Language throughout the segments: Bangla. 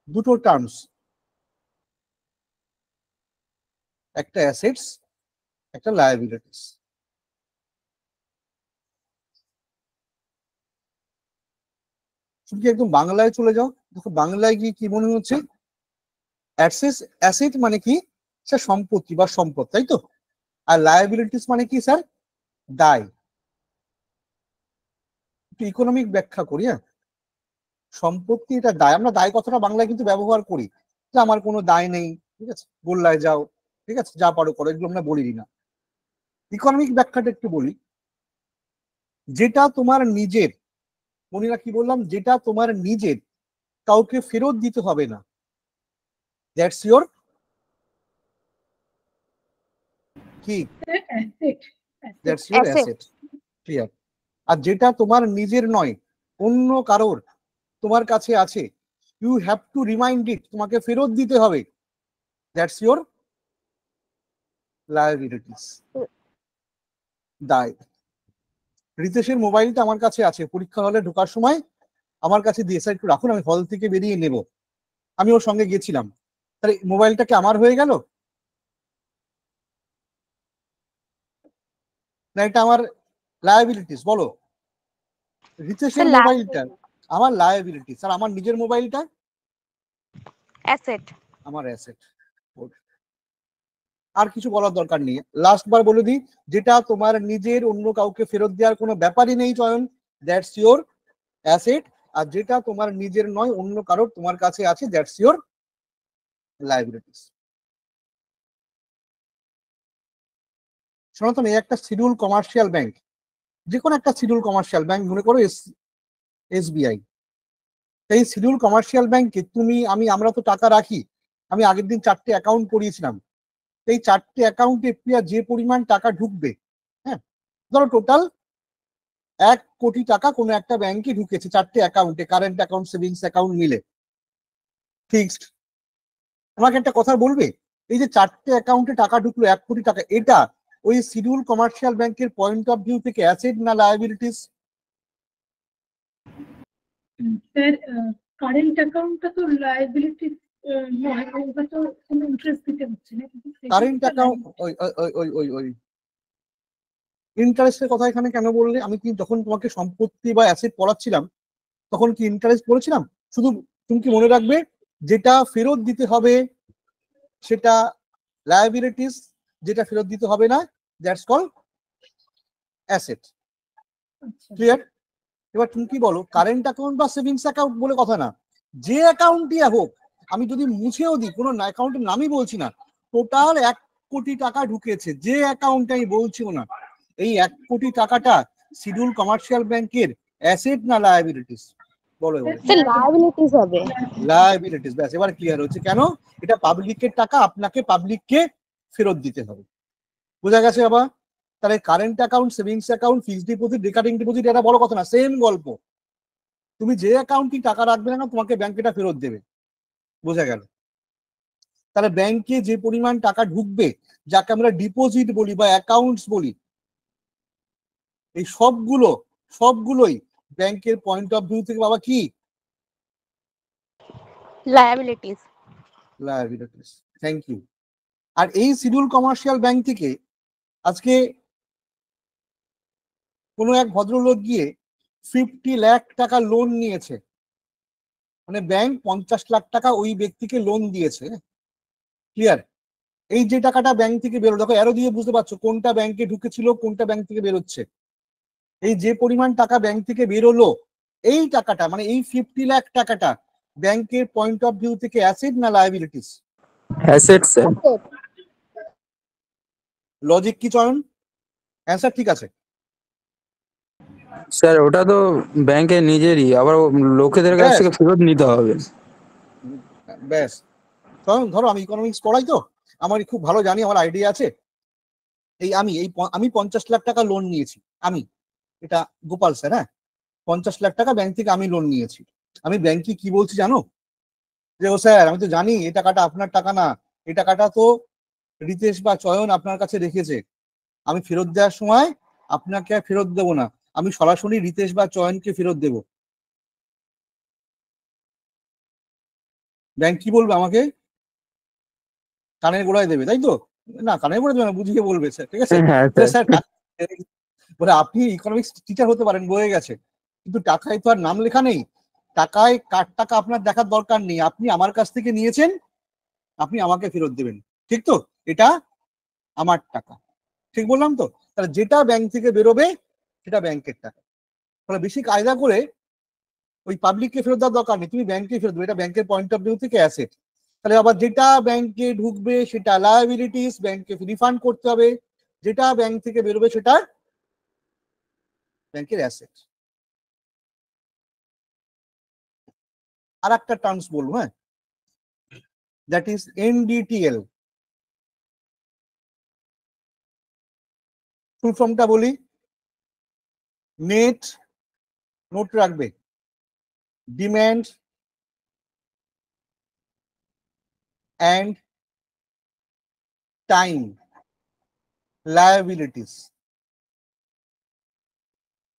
দুটো টার্মস, একটা অ্যাসেটস, একটা লায়াবিলিটিস। তুমি একদম বাংলায় চলে যাও, দেখো বাংলায় গিয়ে কি মনে হচ্ছে, অ্যাসেট মানে কি স্যার, সম্পত্তি বা সম্পদ, তাই তো। আর লায়াবিলিটিস মানে কি স্যার, দায়। একটু ইকোনমিক ব্যাখ্যা করি। হ্যাঁ, সম্পত্তি এটা দায়, আমরা দায় কথাটা বাংলায় কিন্তু ব্যবহার করি, যে আমার কোনো দায় নেই, ঠিক আছে, গোল্লায় যাও, ঠিক আছে, যা পারো করো, এগুলো আমরা বলি না। ইকোনমিক ব্যাখ্যাটা একটু বলি, যেটা তোমার নিজের, মনিরা কি বললাম, যেটা তোমার নিজের, কাউকে ফেরত দিতে হবে না, দ্যাটস ইওর কি, that's your asset. Asset. Clear. আর যেটা তোমার নিজের নয়, অন্য কারোর তোমার কাছে আছে, you have to remind it, তোমাকে ফেরত দিতে হবে, দ্যাটস ইওর লায়াবিলিটিস, দায়। রিতেশের মোবাইলটা আমার কাছে আছে, পরীক্ষা হলে ঢোকার সময় আমার কাছে দিয়ে, স্যার একটু রাখুন, আমি হল থেকে বেরিয়ে নেব, আমি ওর সঙ্গে গেছিলাম, তাহলে মোবাইলটা কি আমার হয়ে গেল না এটা আমার লায়াবিলিটিস? বলো, রিতেশের মোবাইলটা আমার লায়াবিলিটি, স্যার আমার নিজের মোবাইলটা অ্যাসেট। আমার অ্যাসেট। আর কিছু বলার দরকার নেই, লাস্ট বার বলে দিই, যেটা তোমার নিজের, অন্য কাউকে ফেরত দেওয়ার কোনো ব্যাপারই নেই চয়ন, দ্যাটস ইওর অ্যাসেট। আর যেটা তোমার নিজের নয়, অন্য কারোর তোমার কাছে আছে, দ্যাটস ইওর লায়াবিলিটিস। সনাতন, এই একটা শিডিউল কমার্শিয়াল ব্যাংক, যে কোনো একটা শিডিউল কমার্শিয়াল ব্যাংক, মনে করো এসবিআই। এই শিডিউল কমার্শিয়াল ব্যাংকে তুমি, আমরা তো টাকা রাখি, আমি আগের দিন 4টে অ্যাকাউন্ট করিয়েছিলাম, এই 4টে অ্যাকাউন্টে প্রিয়া যে পরিমাণ টাকা ঢুকবে, হ্যাঁ, ধরো টোটাল 1 কোটি টাকা কোনো একটা ব্যাংকে ঢুকেছে, 4টে অ্যাকাউন্টে, কারেন্ট অ্যাকাউন্ট, সেভিংস অ্যাকাউন্ট মিলে, ফিক্সড। আমাকে একটা কথা বলবে, এই যে 4টে অ্যাকাউন্টে টাকা ঢুকলো 1 কোটি টাকা, এটা ওই শিডিউল কমার্শিয়াল ব্যাংকের পয়েন্ট অফ ভিউ থেকে অ্যাসেট না লায়াবিলিটিস? স্যার কারেন্ট অ্যাকাউন্টটা তো লায়াবিলিটি নয়, ওটা তো কোনো ইন্টারেস্ট দিতে হচ্ছে না। কারেন্ট অ্যাকাউন্ট ওই ওই ওই ওই ওই ইন্টারেস্টের কথা এখানে কেন বললে? আমি কি যখন তোমাকে সম্পত্তি বা অ্যাসেট পড়াচ্ছিলাম তখন কি ইন্টারেস্ট বলেছিলাম? শুধু তুমি কি মনে রাখবে, যেটা ফেরত দিতে হবে সেটা লায়াবিলিটিস, যেটা ফেরত দিতে হবে না দ্যাটস কল অ্যাসেট। ক্লিয়ার? এবার তুমি কি বলো, কারেন্ট অ্যাকাউন্ট বা সেভিংস অ্যাকাউন্ট বলে কথা না, যে অ্যাকাউন্টই হোক, আমি যদি মুছেও দিই, কোনো অ্যাকাউন্টের নামই বলছি না, টোটাল 1 কোটি টাকা ঢুকেছে, যে অ্যাকাউন্টে আমি বলছিও না, এই 1 কোটি টাকাটা শিডিউল কমার্শিয়াল ব্যাংকের অ্যাসেট না লায়াবিলিটিস? বলো এবার। লায়াবিলিটিস হবে। লায়াবিলিটিস, ব্যাস এবার ক্লিয়ার হচ্ছে কেন, এটা পাবলিকের টাকা, আপনাকে পাবলিককে ফেরত দিতে হবে। বোঝা গেছে বাবা? তাহলে current account, savings account, fixed deposit, recurring deposit, এটা বড় কথা না, সেম গল্প। তুমি যে অ্যাকাউন্টে টাকা রাখবে না, তোমাকে ব্যাংক এটা ফেরত দেবে। বোঝা গেল? তাহলে ব্যাংকে যে পরিমাণ টাকা ঢুকবে, যাকে আমরা ডিপোজিট বলি বা অ্যাকাউন্টস বলি, এই সবগুলোই ব্যাংকের পয়েন্ট অফ ভিউ থেকে বাবা কি, লায়াবিলিটিস। লায়াবিলিটিস। Thank you. আর এই শিডিউল কমার্শিয়াল ব্যাংক থেকে আজকে কোনো এক ভদ্রলোক গিয়ে 50 লাখ টাকা লোন নিয়েছে, মানে ব্যাংক 50 লাখ টাকা ওই ব্যক্তিকে লোন দিয়েছে। ক্লিয়ার? এই যে টাকাটা ব্যাংক থেকে বেরো, দেখো অ্যারো দিয়ে বুঝতে পারছো কোনটা ব্যাংকে ঢুকেছিল, কোনটা ব্যাংক থেকে বেরোচ্ছে। এই যে পরিমাণ টাকা ব্যাংক থেকে বেরোলো, এই টাকাটা মানে এই 50 লাখ টাকাটা ব্যাংকের পয়েন্ট অফ ভিউ থেকে অ্যাসেট না লায়াবিলিটিস? Asset sir. লজিক কি চয়ন? অ্যান্সার ঠিক আছে স্যার ওটা তো ব্যাংকের নিজেরই, আবার লোকেদের কাছ থেকে ফেরত নিতে হবে। ব্যাস। চয়ন ধরো আমি ইকোনমিক্স পড়াই, তো আমার খুব ভালো জানি, আমার আইডিয়া আছে। আমি 50 লাখ টাকা লোন নিয়েছি, আমি, এটা গোপাল স্যার, হ্যাঁ, 50 লাখ টাকা ব্যাংক থেকে আমি লোন নিয়েছি। আমি ব্যাংকে কি বলছি জানো, যে ও স্যার আমি তো জানি এই টাকাটা আপনার টাকা না, এই টাকাটা তো রিতেশ বা চয়ন আপনার কাছে রেখেছে, আমি ফেরত দেওয়ার সময় আপনাকে ফেরত দেবো না, আমি সরাসরি রিতেশ বা চয়নকে ফেরত দেবো। ব্যাংক কি বলবে আমাকে? কানের গোড়ায় দেবে, তাই তো? না, কানের গোড়ায় দেবে না, বুঝিয়ে বলবে স্যার, ঠিক আছে? হ্যাঁ বলে, স্যার। স্যার বলে আপনি ইকোনমিক্স টিচার হতে পারেন, বয়ে গেছে, কিন্তু টাকায় তো আর নাম লেখা নেই। টাকায় কার টাকা আপনার দেখার দরকার নেই, আপনি আমার কাছ থেকে নিয়েছেন, আপনি আমাকে ফেরত দেবেন, ঠিক তো? এটা আমার টাকা, ঠিক বললাম তো? তাহলে যেটা ব্যাংক থেকে বেরোবে সেটা ব্যাংকের টাকা। তাহলে বেশি কায়দা করে ওই পাবলিককে ফেরত দেওয়ার দরকার নেই, তুমি ব্যাংকে ফেরত দেবে, এটা ব্যাংকের পয়েন্ট অফ ভিউ থেকে অ্যাসেট। তাহলে আবার যেটা ব্যাংকে ঢুকবে সেটা লায়াবিলিটিস, ব্যাংকে রিফান্ড করতে হবে। যেটা ব্যাংক থেকে বেরোবে সেটা ব্যাংকের অ্যাসেট। আর একটা টার্মস বলবো, হ্যাঁ, দ্যাট ইজ এনডিটিএল। ফুল ফর্মটা বলি, নেট, নোট রাখবে, demand and time liabilities.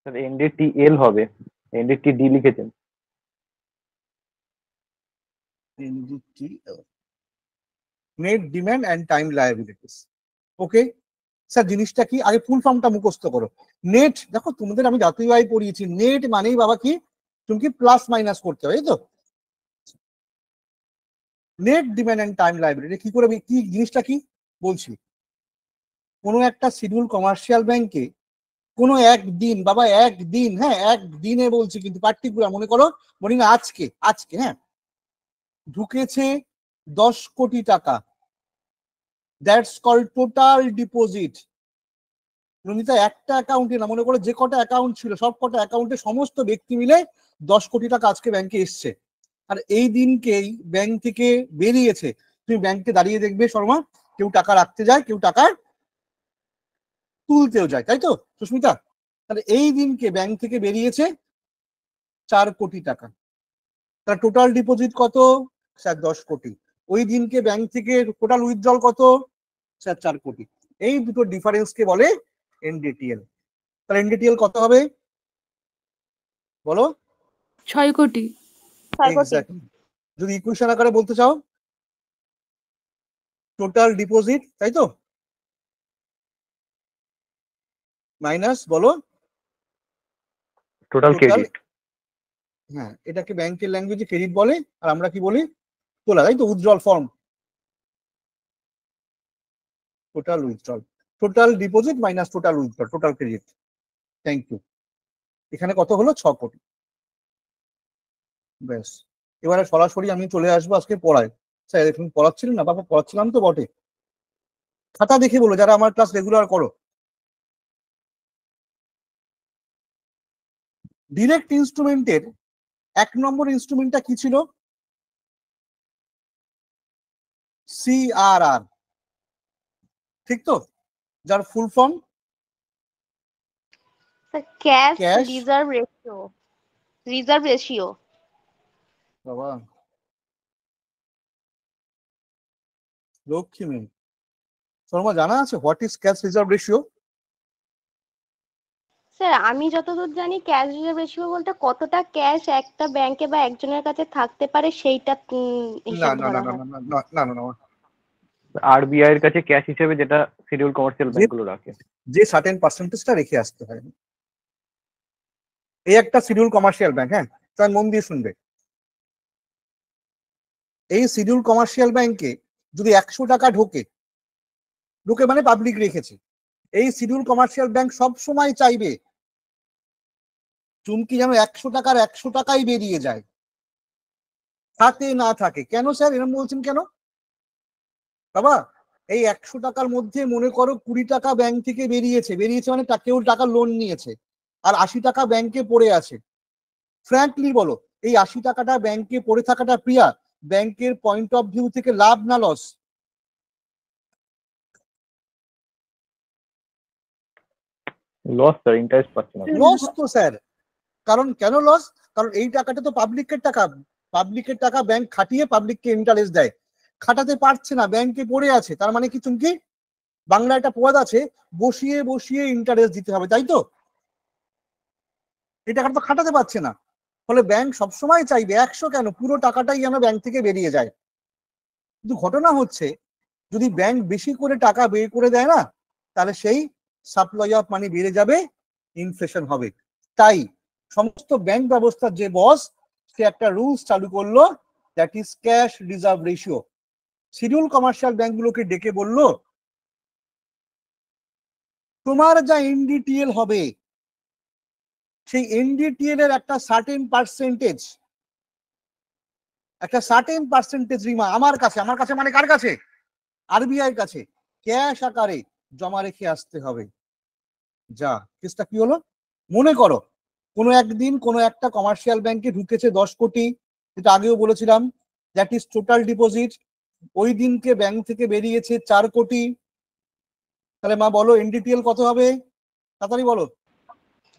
Sir NDTL হবে, এনডিটিডি লিখেছেন। NDTL, net demand and time liabilities. Okay sir, জিনিসটা কি? আগে ফুল ফর্মটা মুখস্থ করো। নেট, দেখো তোমাদের আমি জাতীয় আয় পড়িয়েছি, নেট মানেই বাবা কি, তুমি কি প্লাস মাইনাস করতে হবে, এই তো? Net demand and time liability কি করে, কি জিনিসটা কি বলছি? কোনো একটা শিডিউল কমার্শিয়াল ব্যাংকে কোনো একদিন, বাবা একদিন, হ্যাঁ একদিনে বলছি, কিন্তু পার্টিকুলার মনে করো, মনে না আজকে, আজকে হ্যাঁ ঢুকেছে 10 কোটি টাকা, that's called total deposit. Namita একটা অ্যাকাউন্টে না, মনে করো যে কটা অ্যাকাউন্ট ছিল সব কটা অ্যাকাউন্টে সমস্ত ব্যক্তি মিলে 10 কোটি টাকা আজকে ব্যাংকে এসছে। আর এই দিনকেই ব্যাংক থেকে বেরিয়েছে। তুমি ব্যাংকে দাঁড়িয়ে দেখবে শর্মা, কেউ টাকা রাখতে যায়, কেউ টাকা তুলতেও যায়, তাই তো সুস্মিতা? তাহলে এই দিনকে ব্যাংক থেকে বেরিয়েছে 4 কোটি টাকা। তার টোটাল ডিপোজিট কত? স্যার 10 কোটি। ওই দিনকে ব্যাংক থেকে টোটাল উইথড্রল কত? স্যার 4 কোটি। এই দুটো ডিফারেন্সকে বলে এনডিটিএল। তাহলে এনডিটিএল কত হবে বলো? 6 কোটি। এক্স্যাক্টলি। যদি ইকুয়েশন আকারে বলতে চাও, টোটাল ডিপোজিট, তাই তো, মাইনাস বলো টোটাল ক্রেডিট। হ্যাঁ, এটাকে ব্যাংকের ল্যাঙ্গুয়েজে ক্রেডিট বলে, আর আমরা কি বলি? তোলা, তাই তো, withdrawal form, total withdrawal. Total deposit minus total withdrawal, total credit. Thank you. এখানে কত হলো? 6 কোটি। ব্যাস, এবারে সরাসরি আমি চলে আসবো আজকে পড়ায়। স্যার এখন পড়াচ্ছিলেন না? বাবা পড়াচ্ছিলাম তো বটে। খাতা দেখে বলো যারা আমার ক্লাস রেগুলার করো। ডিরেক্ট ইনস্ট্রুমেন্টের 1 নম্বর ইনস্ট্রুমেন্টটা কি ছিল? CRR, ঠিক তো? যার full form cash Cash- reserve ratio. Reserve ratio. বাবা লক্ষ্মী মেয়ে, শর্মা জানা আছে what is cash reserve ratio? Sir আমি যতদূর জানি ক্যাশ রিজার্ভ রেশিও বলতে কতটা ক্যাশ একটা ব্যাংকে বা একজনের কাছে থাকতে পারে সেইটা না হিসাব না না ধরা না হয়। না না না না না, আরবিআই এর কাছে ক্যাশ হিসেবে যেটা শিডিউল কমার্শিয়াল ব্যাংকগুলো রাখে। যে সার্টেন পার্সেন্টেজটা রেখে আসতে হয়। এই একটা শিডিউল কমার্শিয়াল ব্যাংক, হ্যাঁ তার মন দিয়ে শুনবে। এই শিডিউল কমার্শিয়াল ব্যাংকে যদি 100 টাকা ঢোকে, ঢোকে মানে পাবলিক রেখেছে, এই শিডিউল কমার্শিয়াল ব্যাংক সব সময় চাইবে চুমকি যেন 100 টাকার 100 টাকাই বেরিয়ে যায়, হাতে না থাকে। কেন স্যার এরকম বলছেন কেন বাবা? এই 100 টাকার মধ্যে মনে করো 20 টাকা ব্যাংক থেকে বেরিয়েছে, বেরিয়েছে মানে কেউ টাকা লোন নিয়েছে, আর 80 টাকা ব্যাংকে পড়ে আছে। ফ্র্যাঙ্কলি বলো, এই 80 টাকাটা ব্যাংকে পড়ে থাকাটা প্রিয়া ব্যাংকের পয়েন্ট অফ ভিউ থেকে লাভ না লস? লস স্যার, ইন্টারেস্ট পাচ্ছে না। লস তো স্যার। কারণ কেন লস? কারণ এই টাকাটা তো পাবলিকের টাকা, পাবলিকের টাকা ব্যাংক খাটিয়ে পাবলিককে ইন্টারেস্ট দেয়, খাটাতে পারছে না, ব্যাংকে পড়ে আছে, তার মানে কি চুমকি বাংলা একটা প্রবাদ আছে, বসিয়ে বসিয়ে ইন্টারেস্ট দিতে হবে, তাই তো? এই টাকাটা তো খাটাতে পারছে না, ফলে ব্যাংক সবসময় চাইবে 100 কেন, পুরো টাকাটাই যেন ব্যাংক থেকে বেরিয়ে যায়। কিন্তু ঘটনা হচ্ছে যদি ব্যাংক বেশি করে টাকা বের করে দেয় না, তাহলে সেই সাপ্লাই অফ মানি বেড়ে যাবে, ইনফ্লেশন হবে। তাই সমস্ত ব্যাংক ব্যবস্থার যে বস, সে একটা রুলস চালু করলো, that is cash reserve ratio. Schedule commercial ব্যাংকগুলোকে ডেকে বলল, তোমার যা এনডিটিএল হবে সেই এনডিটিএল এর একটা সার্টেন পার্সেন্টেজ রিমা আমার কাছে মানে কার কাছে? আরবিআই এর কাছে ক্যাশ আকারে জমা রেখে আসতে হবে। যা কেসটা কি হলো, মনে করো কোনো একদিন কোনো একটা কমার্শিয়াল ব্যাংকে ঢুকেছে 10 কোটি, যেটা আগেও বলেছিলাম, দ্যাট ইজ টোটাল ডিপোজিট। ওই দিনকে ব্যাংক থেকে বেরিয়েছে 4 কোটি। তাহলে মা বলো এনডিটিএল কত হবে, তাড়াতাড়ি বলো।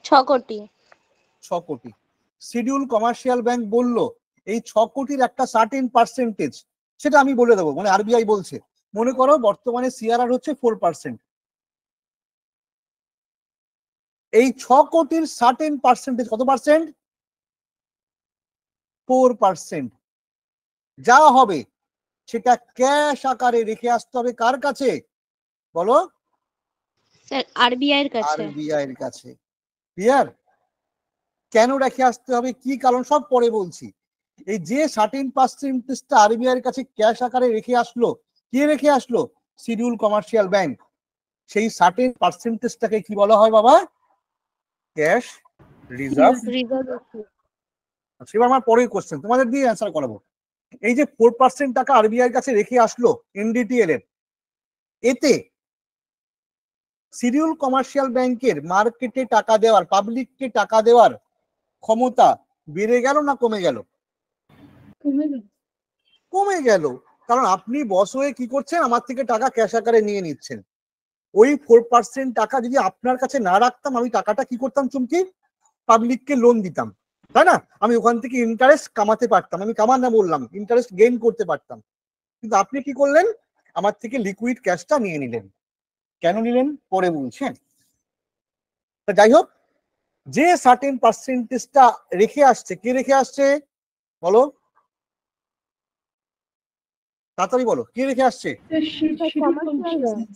6 কোটি। 6 কোটি। শিডিউল কমার্শিয়াল ব্যাংক বলল এই 6 কোটির একটা সার্টেন পার্সেন্টেজ, সেটা আমি বলে দেবো, মানে আরবিআই বলছে, মনে করো বর্তমানে সিআরআর হচ্ছে 4%। এই 6 কোটির সার্টেন পার্সেন্টেজ কত পার্সেন্ট? 4%। যা হবে সেটা ক্যাশ আকারে রেখে আসতে হবে কার কাছে বলো? স্যার আরবিআই এর কাছে। আরবিআই এর কাছে। ক্লিয়ার? কেন রেখে আসতে হবে, কি কারণ, সব পরে বলছি। এই যে সার্টেন পার্সেন্টেজটা আরবিআই এর কাছে ক্যাশ আকারে রেখে আসলো, কে রেখে আসলো? Schedule commercial bank. সেই সার্টেন পার্সেন্টেজটাকে কি বলা হয় বাবা? Cash reserve. এবার আমার পরের কোশ্চেন তোমাদের দিয়ে অ্যান্সার করাবো। এই যে 4% টাকা আরবিআই এর কাছে রেখে আসলো এনডিটিএল এর, এতে শিডিউল কমার্শিয়াল ব্যাংকের মার্কেটে টাকা দেওয়ার, পাবলিককে টাকা দেওয়ার ক্ষমতা বেড়ে গেল না কমে গেল? কমে গেল। কারণ আপনি বস হয়ে কি করছেন, আমার থেকে টাকা ক্যাশ আকারে নিয়ে নিচ্ছেন। ওই 4% টাকা যদি আপনার কাছে না রাখতাম, আমি টাকাটা কি করতাম চুমকি? পাবলিককে লোন দিতাম, তাই না? আমি ওখান থেকে ইন্টারেস্ট কামাতে পারতাম, আমি কামান না বললাম, ইন্টারেস্ট গেইন করতে পারতাম। কিন্তু আপনি কি করলেন, আমার থেকে লিকুইড ক্যাশটা নিয়ে নিলেন। কেন নিলেন পরে বলছেন। যাই হোক, যে সার্টেন পার্সেন্টেজটা রেখে আসছে, কে রেখে আসছে বলো, তাড়াতাড়ি বলো, কে রেখে আসছে?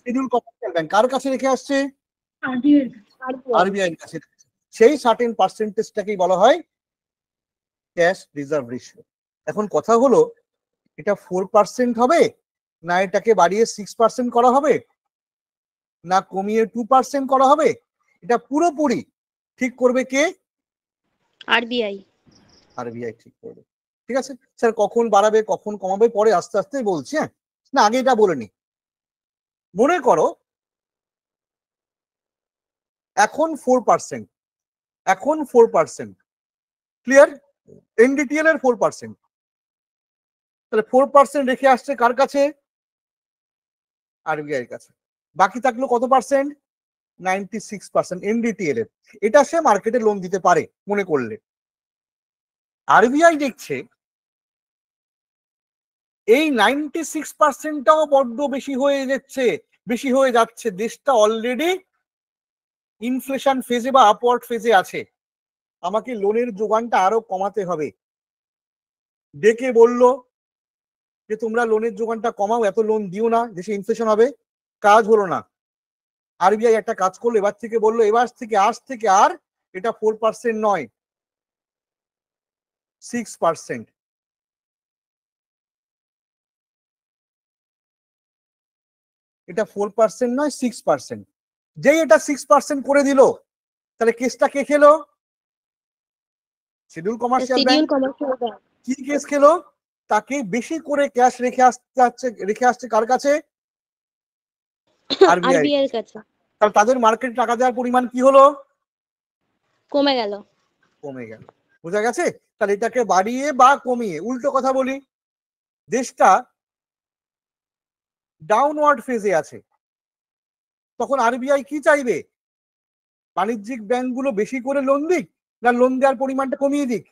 Schedule commercial bank. কার কাছে রেখে আসছে? আরবিআই এর কাছে। সেই সার্টেন পার্সেন্টেজটাকেই বলা হয় ক্যাশ রিজার্ভ রেশিও। এখন কথা হলো, এটা 4% হবে, না এটাকে বাড়িয়ে 6% করা হবে, না কমিয়ে 2% করা হবে? এটা পুরোপুরি ঠিক করবে কে? আরবিআই। আরবিআই ঠিক করবে। ঠিক আছে স্যার, কখন বাড়াবে কখন কমাবে পরে আস্তে আস্তে বলছি। হ্যাঁ, না আগে এটা বলে নি। মনে করো এখন 4%, ক্লিয়ার? এনডিটিএল এর 4%, তাহলে 4% রেখে আসছে কার কাছে? আরবিআই এর কাছে। বাকি থাকলো কত পার্সেন্ট? 96% এনডিটিএল এর। এটা সে মার্কেটে লোন দিতে পারে মনে করলে। আরবিআই দেখছে এই 96%টাও বড্ড বেশি হয়ে যাচ্ছে, দেশটা অলরেডি ইনফ্লেশন ফেজে বা আপওয়ার্ড ফেজে আছে, আমাকে লোনের যোগানটা আরো কমাতে হবে। ডেকে বলল যে তোমরা লোনের যোগানটা কমাও, এত লোন দিও না, দেশে ইনফ্লেশন হবে। কাজ হলো না। আরবিআই একটা কাজ করলো, এবার থেকে বললো আজ থেকে আর এটা 4% নয়, 6%। এটা 4% নয় 6%। যেই এটা 6% করে দিল, তাহলে কেসটা কে খেলো? Schedule commercial bank. কি কেস খেলো? তাকে বেশি করে ক্যাশ রেখে আসছে কার কাছে? আরবিআই এর কাছে। তাহলে তাদের মার্কেটে টাকা দেওয়ার পরিমাণ কি হলো? কমে গেল। বোঝা গেছে? তাহলে এটাকে বাড়িয়ে বা কমিয়ে, উল্টো কথা বলি, দেশটা ডাউনওয়ার্ড ফেজে আছে, তখন আরবিআই কি চাইবে? বাণিজ্যিক ব্যাংকগুলো বেশি করে লোন দিক, না লোন দেওয়ার পরিমাণটা কমিয়ে দিক?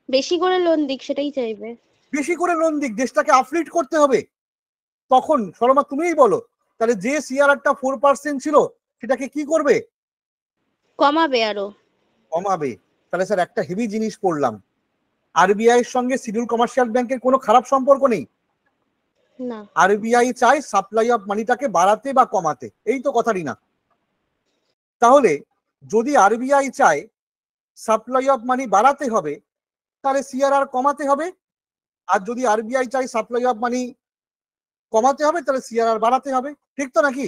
বেশি করে লোন দিক, সেটাই চাইবে। বেশি করে লোন দিক, দেশটাকে আপলিফ্ট করতে হবে। তখন সরমা তুমিই বলো, তাহলে যে সিআরআরটা 4% ছিল সেটাকে কি করবে? কমাবে, আরো কমাবে। তাহলে স্যার একটা হেভি জিনিস পড়লাম, আরবিআই এর সঙ্গে শিডিউল কমার্শিয়াল ব্যাংকের কোনো খারাপ সম্পর্ক নেই। না। আরবিআই চায় সাপ্লাই অফ মানিটাকে বাড়াতে বা কমাতে, এই তো কথারই না। তাহলে যদি আরবিআই চায় সাপ্লাই অফ মানি বাড়াতে হবে, তাহলে সিআরআর কমাতে হবে। আর যদি আরবিআই চায় সাপ্লাই অফ মানি কমাতে হবে, তাহলে সিআরআর বাড়াতে হবে। ঠিক তো নাকি?